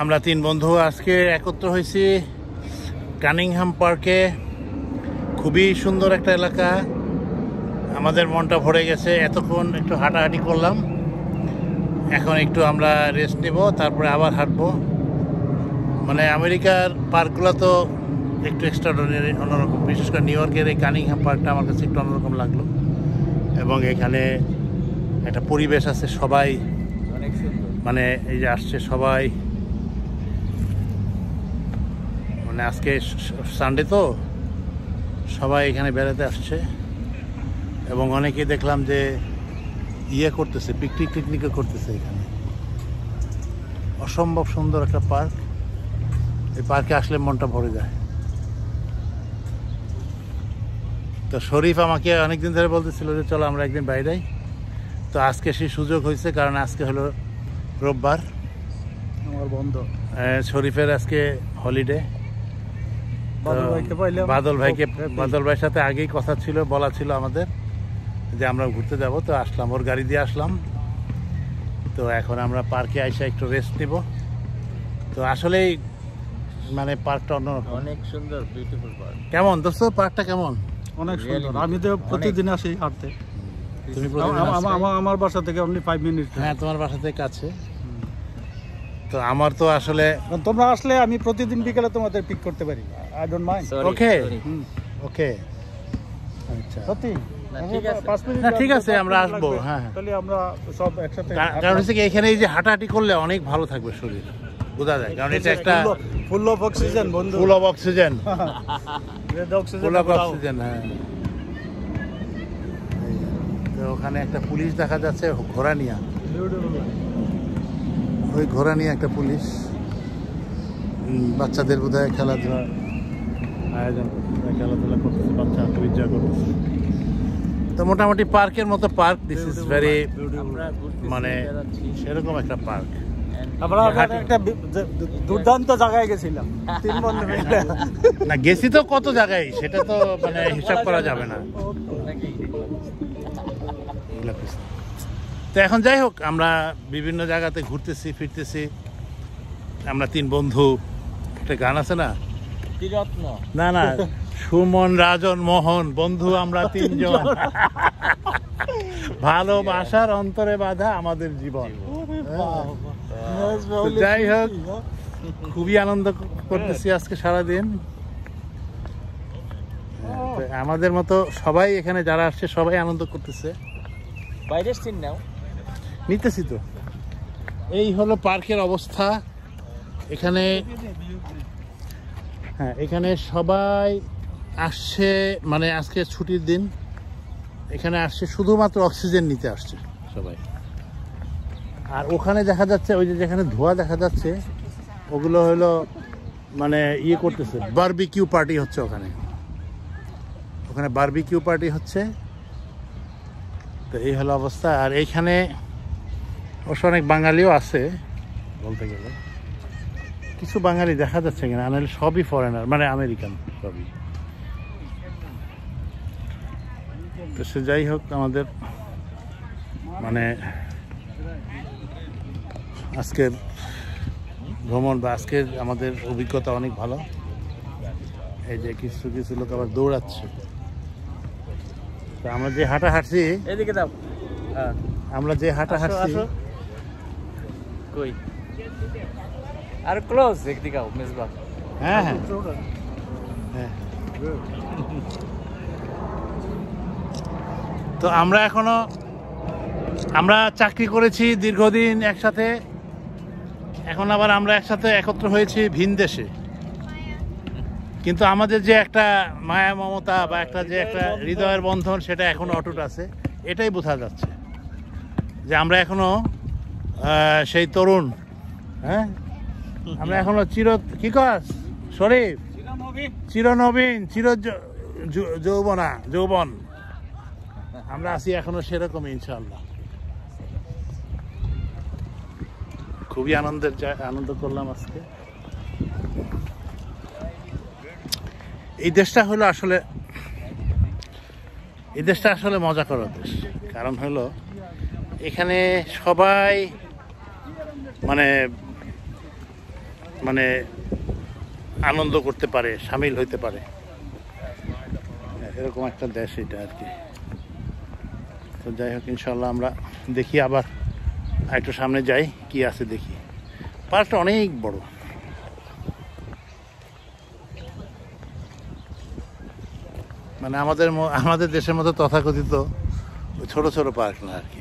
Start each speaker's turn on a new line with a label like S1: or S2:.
S1: আমরা তিন বন্ধু আজকে একত্র হয়েছি কানিংহাম পার্কে। খুবই সুন্দর একটা এলাকা, আমাদের মনটা ভরে গেছে। এতক্ষণ একটু হাঁটাহাঁটি করলাম, এখন একটু আমরা রেস্ট নেব, তারপরে আবার হাঁটবো। মানে আমেরিকার পার্কগুলো তো একটু এক্সট্রাঅর্ডিনারি, অন্যরকম। বিশেষ করে নিউ ইয়র্কের এই কানিংহাম পার্কটা আমার কাছে একটু অন্যরকম লাগলো। এবং এখানে একটা পরিবেশ আছে, সবাই মানে এই যে আসছে সবাই, মানে আজকে সানডে তো সবাই এখানে বেড়াতে আসছে। এবং অনেকে দেখলাম যে করতেছে, পিকনিকও করতেছে এখানে। অসম্ভব সুন্দর একটা পার্ক, এই পার্কে আসলে মনটা ভরে যায়। তো শরীফ আমাকে অনেকদিন ধরে বলতেছিল যে চলো আমরা একদিন বাইরেই। তো আজকে সেই সুযোগ হয়েছে, কারণ আজকে হলো রোববার, আমার বন্ধ। শরীফের আজকে হলিডে। বাদল ভাইয়ের সাথে আগেই কথা ছিল, বলা ছিল আমাদের যে আমরা ঘুরতে যাব। তো আসলাম, ওর গাড়ি দিয়ে আসলাম। তো এখন আমরা পার্কে আইসা একটু রেস্ট নিব। তো আসলেই মানে পার্কটা অন্যরকম,
S2: অনেক সুন্দর, বিউটিফুল পার্ক।
S1: কেমন দোস্ত, পার্কটা কেমন?
S3: অনেক সুন্দর। আমি তো প্রতিদিন আসি হাঁটতে।
S1: তুমি
S3: আমার বাসা থেকে অনলি 5 মিনিট।
S1: হ্যাঁ, তোমার বাসা থেকে কাছে। তো আমার তো আসলে
S3: তোমরা আসলে আমি প্রতিদিন বিকেলে তোমাদের পিক করতে পারি। I don't mind.
S1: Okay okay, আচ্ছা
S3: সত্যি
S1: ঠিক আছে, আমরা আসবো। হ্যাঁ,
S3: তাহলে আমরা সব একসাথে।
S1: কারণ হচ্ছে কি, এখানে এই যে হাঁটাহাঁটি করলে অনেক ভালো থাকবে শরীর, বোঝা যায়। কারণ এটা একটা
S3: ফুল অফ অক্সিজেন বন্ধু,
S1: full of oxygen,
S3: full of
S1: oxygen. হ্যাঁ, তো ওখানে একটা পুলিশ দেখা যাচ্ছে, ঘোড়া নিয়ে। ওই ঘোড়া নিয়ে একটা পুলিশ বাচ্চাদের বোধহয় খেলাধুলা আয়োজন করতেছে, খেলাধুলা করতেছে, বাচ্চা খুব এনজয় করতেছে। তো মোটামুটি পার্কের মতো পার্ক, দিস ইজ ভেরি মানে সেরকম একটা পার্ক।
S3: আমরা একটা দুর্দান্ত জায়গায় গেছিলাম, 3 বন্ধু মিলে।
S1: না, গেছি তো কত জায়গায়, সেটা তো মানে হিসাব করা যাবে না। তো এখন যাই হোক, আমরা বিভিন্ন জায়গাতে ঘুরতেছি ফিরতেছি। আমরা তিন বন্ধু, একটা গান আছে না, না না, সুমন, রাজন, মোহন, বন্ধু আমরা তিনজন, ভালোবাসার অন্তরে বাঁধা আমাদের জীবন। যাই হোক, খুবই আনন্দ করতেছি আজকে সারাদিন। আমাদের মতো সবাই এখানে যারা আসছে সবাই আনন্দ করতেছে।
S2: বাইরের সিন নাও
S1: নিতেছি তো। এই হলো পার্কের অবস্থা এখানে। হ্যাঁ, এখানে সবাই আসছে, মানে আজকে ছুটির দিন, এখানে আসছে শুধুমাত্র অক্সিজেন নিতে আসছে সবাই। আর ওখানে দেখা যাচ্ছে, ওই যে যেখানে ধোঁয়া দেখা যাচ্ছে, ওগুলো হলো মানে করতেছে, বারবিকিউ পার্টি হচ্ছে ওখানে। ওখানে বারবিকিউ পার্টি হচ্ছে। তো এই হলো অবস্থা। আর এইখানে অবশ্য অনেক বাঙালিও আছে বলতে গেলে, কিছু বাঙালি দেখা যাচ্ছে কিনা, নাহলে সবই ফরেনার, মানে আমেরিকান সবই। তো সে যাই হোক, আমাদের মানে আজকের ভ্রমণ বা আজকের আমাদের অভিজ্ঞতা অনেক ভালো। এই যে কিছু কিছু লোক আবার দৌড়াচ্ছে। তো আমরা যে হাঁটা হাঁটছি,
S2: এদিকে দাও। হ্যাঁ,
S1: আমরা যে হাঁটা হাঁটছি,
S2: কই আর ক্লোজ একদিকে আও মেজবা।
S1: হ্যাঁ হ্যাঁ হ্যাঁ। তো আমরা চাকরি করেছি দীর্ঘদিন একসাথে, এখন আবার আমরা একসাথে একত্র হয়েছি ভিন দেশে। কিন্তু আমাদের যে একটা মায়া মমতা বা একটা যে একটা হৃদয়ের বন্ধন, সেটা এখনো অটুট আছে। এটাই বোঝা যাচ্ছে যে আমরা এখনো সেই তরুণ। হ্যাঁ, আমরা এখনো কি কাজ শরীফ, চিরনবীন, যৌবন আমরা আছি এখনো সেরকম, ইনশাআল্লাহ। খুবই আনন্দ করলাম আজকে। এই দেশটা আসলে মজা করার দেশ। কারণ হলো এখানে সবাই মানে মানে আনন্দ করতে পারে, সামিল হইতে পারে, এরকম একটা দেশ এটা আর কি। তো যাই হোক, ইনশাল্লাহ আমরা দেখি, আবার একটু সামনে যাই, কি আছে দেখি। পার্কটা অনেক বড়। মানে আমাদের দেশের মতো তথাকথিত ছোট ছোট পার্ক না আর কি।